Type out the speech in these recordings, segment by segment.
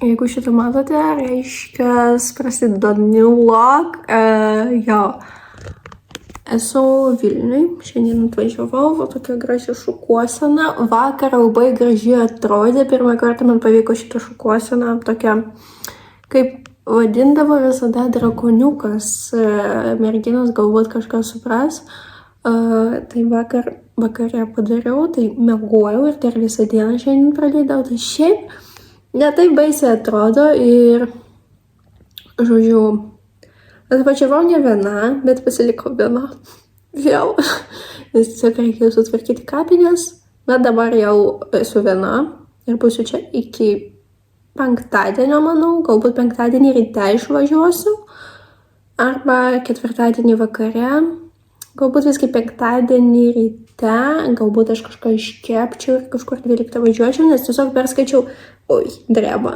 Jeigu šitą matote, reiškia prasideda new vlog. Jo, esu Vilniui, šiandien atvažiavau, va tokia graži šukuosena. Vakar labai gražiai atrodė, pirmą kartą man pavyko šitą šukuoseną, tokia, kaip vadindavo visada drakoniukas, merginos galbūt kažkas supras. Tai vakare padariau, tai miegojau ir dar visą dieną šiandien praleidau, tai šiaip ne taip baisiai atrodo ir, žodžiu, atvažiavau ne viena, bet pasilikau viena vėl, nes tiesiog reikėjo sutvarkyti kapines, bet dabar jau esu viena ir būsiu čia iki penktadienio, manau, galbūt penktadienį ryte išvažiuosiu, arba ketvirtadienį vakare, galbūt viskai penktadienį ryte, galbūt aš kažką iškepčiau ir kažkur 12 važiuočiau, nes tiesiog perskaičiau, dreba,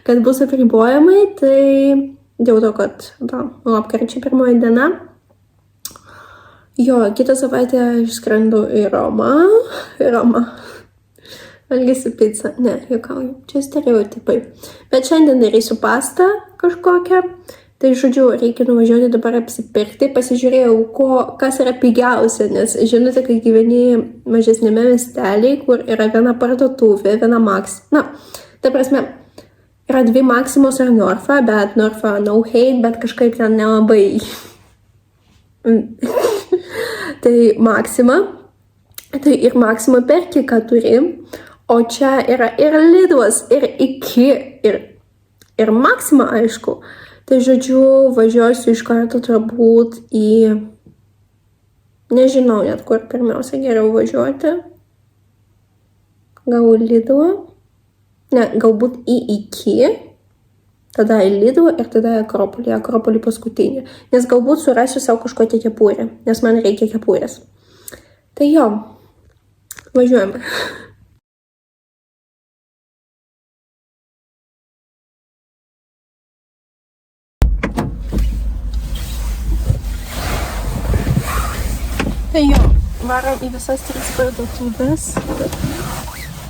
kad bus apribojimai, tai dėl to, kad lapkričio 1 diena. Jo, kitą savaitę išskrendu į Romą. Valgysiu pizzą, ne, juokauju, čia stereotipai. Bet šiandien darysiu pastą kažkokią. Tai, žodžiu, reikia nuvažiuoti dabar apsipirkti, pasižiūrėjau, kas yra pigiausia, nes, žinote, kai gyveni mažesnėme miestelėje, kur yra viena parduotuvė, viena Maxima. Ta prasme, yra 2 Maximos ir Norfa, bet Norfa no hate, bet kažkaip ten nelabai. Tai Maxima, tai ir Maxima perki, ką turi, o čia yra ir Lidlas, ir IKEA, ir Maxima, aišku. Tai, žodžiu, važiuosiu iš karto turbūt į, nežinau net kur pirmiausia geriau važiuoti. Gal Lidlą? Ne, galbūt į IKEA, tada į Lidlą ir tada į Akropolį paskutinį. Nes galbūt surasiu savo kažkokią kepurę, nes man reikia kepurės. Tai jo, važiuojame. Tai jo, varom į visas 3 parduotuvės.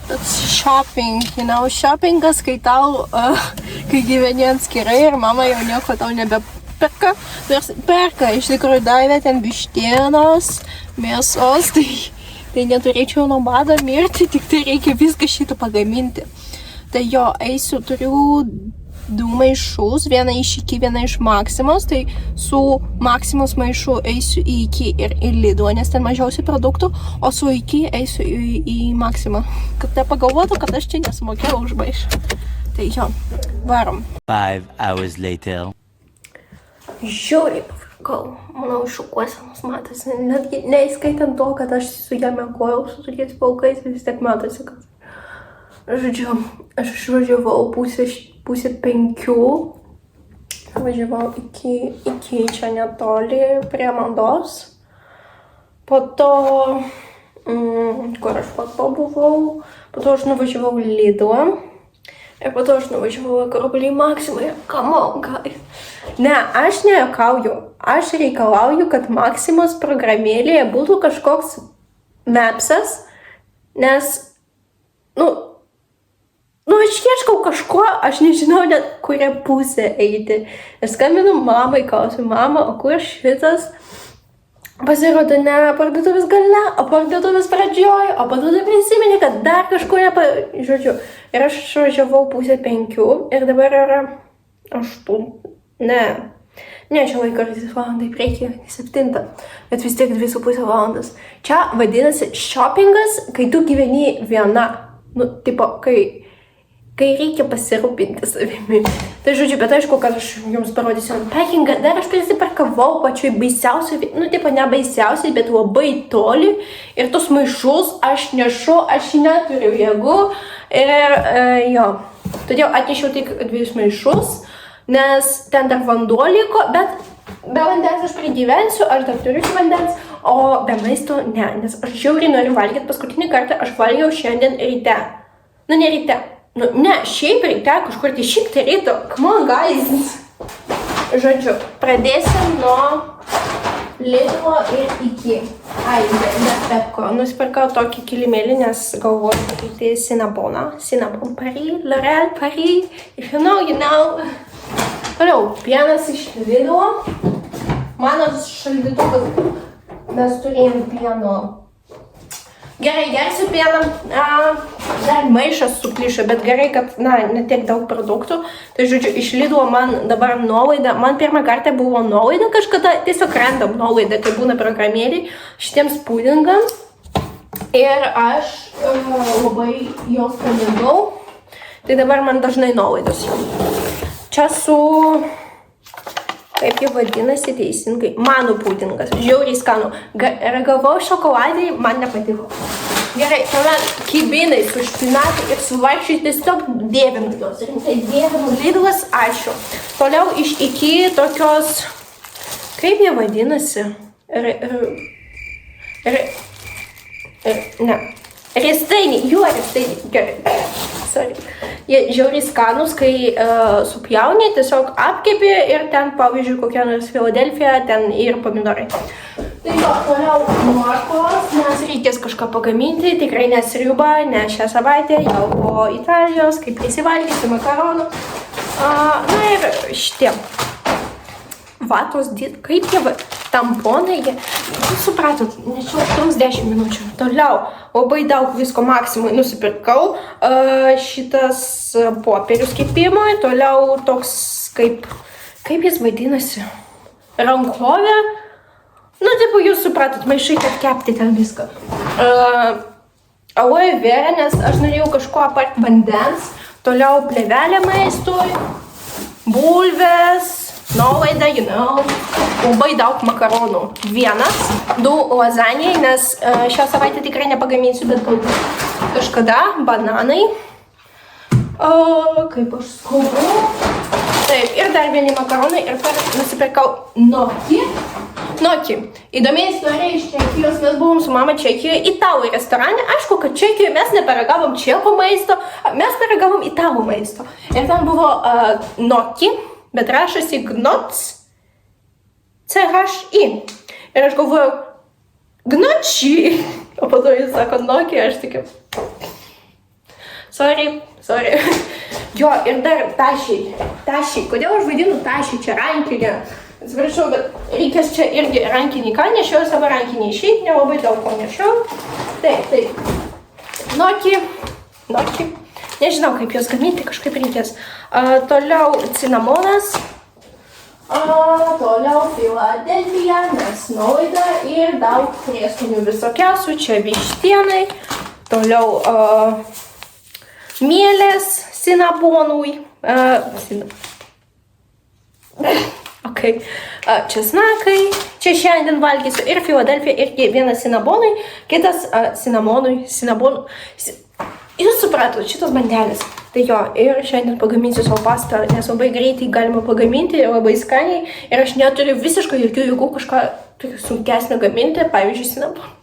That's shopping, shoppingas, kai kai gyveni atskirai ir mama jau nieko tau nebeperka. Perka, iš tikrųjų davė ten vištienos, mėsos, tai neturėčiau nuo bado mirti, tik tai reikia viską šitą pagaminti. Tai jo, turiu 2 maišus, vieną iš IKEA, vieną iš Maximos, tai su Maximos maišu eisiu į IKEA ir į Lidlą, nes ten mažiausiai produktų, o su IKEA eisiu į Maximą. Kad nepagalvotų, kad aš čia nesumokėjau už maišą. Tai jo, varom. 5 hours later. Žiauriai pavargau, manau, šukuosenos matosi, netgi neįskaitant to, kad aš su ją miegojau su tokiais plaukais, vis tiek matosi, kad, žodžiu, aš išvažiavau pusė 5, važiavau iki čia netoli prie Mandos, po to, kur aš po to buvau, po to aš nuvažiavau į Lidlą ir po to aš nuvažiavau į Akropolį į Maximą ir come on, guys. Ne, aš nejuokauju, aš reikalauju, kad Maximos programėlėje būtų kažkoks mapsas, nes, aš ieškau kažko, aš nežinau net kurią pusę eiti. Aš skambinu mamai, klausiu, mama, o kur šitas? Pasirodo ne parduotuvės gale, o parduotuvės pradžioj, o po to prisiminė, kad dar kažko žodžiu. Ir aš išvažiavau 4:30 ir dabar yra 8, ne, čia laiko 3 valandai priekį, 7, bet vis tiek 2,5 valandas. Čia vadinasi shoppingas, kai tu gyveni viena, tipo, kai reikia pasirūpinti savimi. Tai žodžiu, bet aišku, kad aš jums parodysiu unpackingą, dar aš prisiparkavau pačioj baisiausiai, tipo ne baisiausiai, bet labai toli. Ir tos maišus aš nešu, aš neturiu jėgų. Ir jo, todėl atnešiau tik 2 maišus, nes ten dar vanduo liko, bet be vandens aš prigyvensiu, aš dar turiu vandens, o be maisto ne, nes aš žiauriai noriu valgyti. Paskutinį kartą aš valgiau šiandien ryte. Ne ryte. Ne, šiaip ryte, kažkur 10 ryto. Come on, guys. Žodžiu, pradėsim nuo Lidlo ir iki. Ai, ne Pepko. Nusipirkau tokį kilimėlį, nes galvoju padaryti Cinnabon Paris, L'Oreal Paris. If you know. Toliau, pienas iš Lidlo. Mano šaldytuvas, mes turėjom pieno. Gerai, gersiu pieną, dar maišas suplyšo, bet gerai, kad, ne tiek daug produktų. Tai, žodžiu, iš Lidlo man dabar nuolaida, man pirmą kartą buvo nuolaida kažkada, tiesiog random nuolaida, kai būna programėliai šitiems pudingams. Ir aš labai jos pamėgau, tai dabar man dažnai nuolaidos jau. Čia su... Kaip jie vadinasi teisingai? Manų pudingas. Žiauriai skanu. Ragavau šokoladį, man nepatiko. Gerai, tuomet kibinai su špinatu ir su varšiais tiesiog dievinu jos. Rimtai dievinu Lidlas, ačiū. Toliau iš iki tokios... Kaip jie vadinasi? Riestainiai. Gerai. Sorry. Jie žiauriai skanus, kai supjauni, tiesiog apkepi ir ten, pavyzdžiui, kokia nors Filadelfija, ten ir pomidorai. Tai jo, toliau morkos, nes reikės kažką pagaminti, tikrai ne sriubą, ne šią savaitę, jau po Italijos, kaip prisivalgyti makaronų. Na ir šitie vatos, kaip jie, tamponai, jūs supratot, nežinau, toms 10 minučių. Toliau, labai daug visko maksimui nusipirkau, šitas popierius kepimui, toliau toks kaip jis vadinasi, rankovė, tipo jūs supratot, maišai, kad kepti ten viską. Aloe vera, nes aš norėjau kažko apart vandens, toliau plėvelė maistui, bulvės, nuolaida, labai daug makaronų. 1, 2 lazanijai, nes šią savaitę tikrai nepagaminsiu, bet galbūt kažkada, bananai, kaip aš skubu. Taip, ir dar vieni makaronai ir nusipirkau Noki. Įdomiai istorija iš Čekijos, mes buvom su mama Čekijoje italų restorane. Aišku, kad Čekijoje mes neparagavom čekų maisto, mes paragavom italų maisto. Ir ten buvo Noki, bet rašosi Gnoc, CHI. Ir aš galvoju, Gnoči. O po to jis sako Noki, aš tikiu. Sorry. Jo, ir dar tašiai. Kodėl aš vadinu tašiai čia rankinę? Atsiprašau, bet reikės čia irgi rankinį. Ką nešiau savo rankinį? Šiaip nelabai daug ko nešiau. Taip. Noki. Nežinau, kaip jos gaminti, kažkaip reikės. Toliau cinamonas. Toliau Filadelfija, nes nuolaida ir daug prieskonių visokiausių. Čia vištienai. Toliau mielės Cinnabonui. Česnakai. Čia šiandien valgysiu ir Filadelfija, irgi vienas Cinnabonui, kitas Cinnabonui. Jūs supratot, šitos bandelės. Tai jo, ir šiandien pagaminsiu savo pastą, nes labai greitai galima pagaminti ir labai skaniai. Ir aš neturiu visiškai jokių jėgų kažką sunkesnio gaminti, pavyzdžiui, Cinnabon.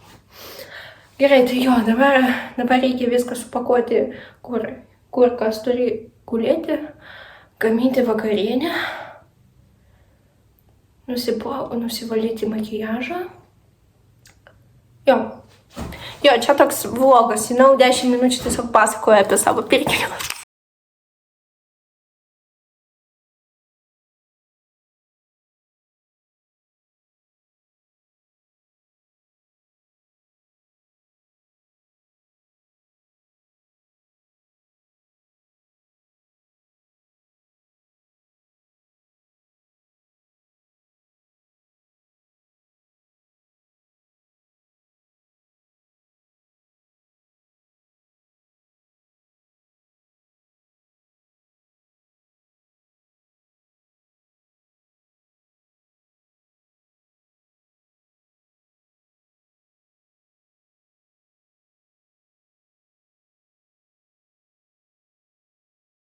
Gerai, tai jo, dabar reikia viską supakuoti, kur kas turi gulėti, gaminti vakarienę, nusivalyti makiažą. Jo, čia toks vlogas, 10 minučių tiesiog pasakoju apie savo pirkinius.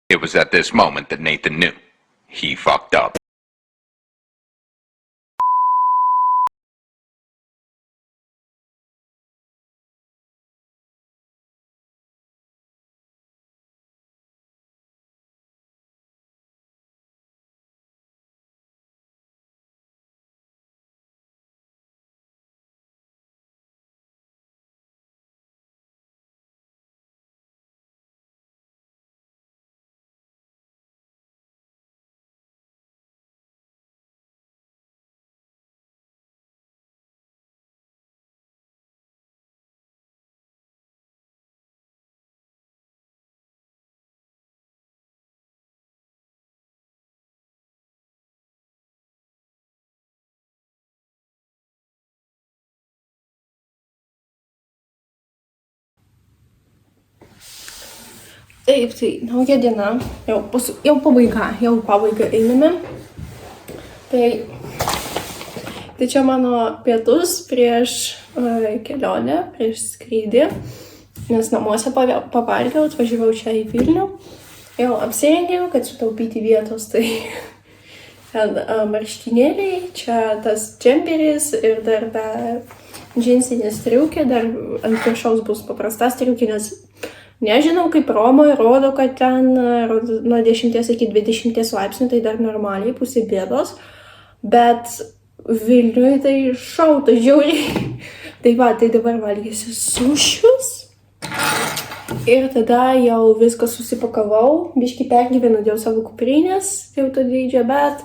It was at this moment that Nathan knew. He fucked up. Taip, tai nauja diena, jau pabaiga einame. Tai čia mano pietus prieš kelionę, prieš skrydį, nes namuose pavalgiau, atvažiavau čia į Vilnių. Jau apsirengiau, kad sutaupyti vietos, tai ten marškinėliai, čia tas džemperis ir dar džinsinė striukė, dar ant viršaus bus paprasta striukė, nes nežinau, kaip Romoje rodo, kad ten nuo 10 iki 20 laipsnių, tai dar normaliai, pusė bėdos, bet Vilniuje tai šauta žiauriai. Tai va, tai dabar valgysiu sušius. Ir tada jau viską susipakavau, biškį pergyvenu dėl savo kuprinės, jau to dydžio, bet...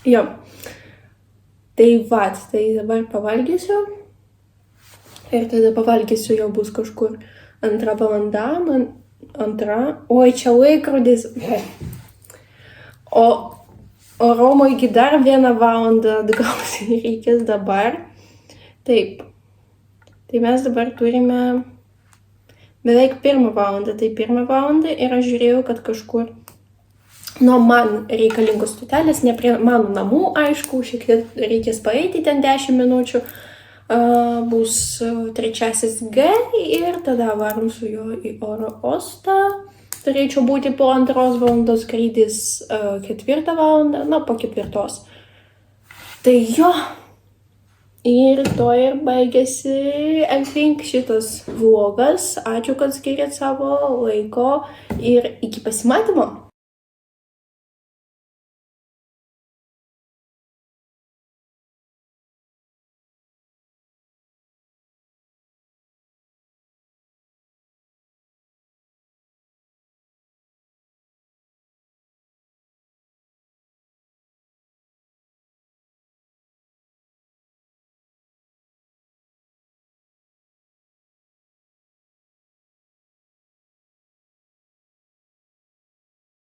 Jo. Tai va, tai dabar pavalgysiu. Ir tada pavalgysiu jau bus kažkur 2 valanda, oi, čia laikrodis. O Romoje dar 1 valandą atgauti reikės dabar. Taip. Tai mes dabar turime beveik 1 valandą. Tai 1 valandą ir aš žiūrėjau, kad kažkur nuo man reikalingos stotelės, ne prie mano namų, aišku, šiek tiek reikės paeiti ten 10 minučių. Bus 3 G ir tada varom su juo į oro uostą. Turėčiau būti po 2 valandos, skrydis 4 valandą, po 4. Tai jo. Ir to ir baigėsi, I think, šitas vlogas. Ačiū, kad skiriat savo laiko ir iki pasimatymo.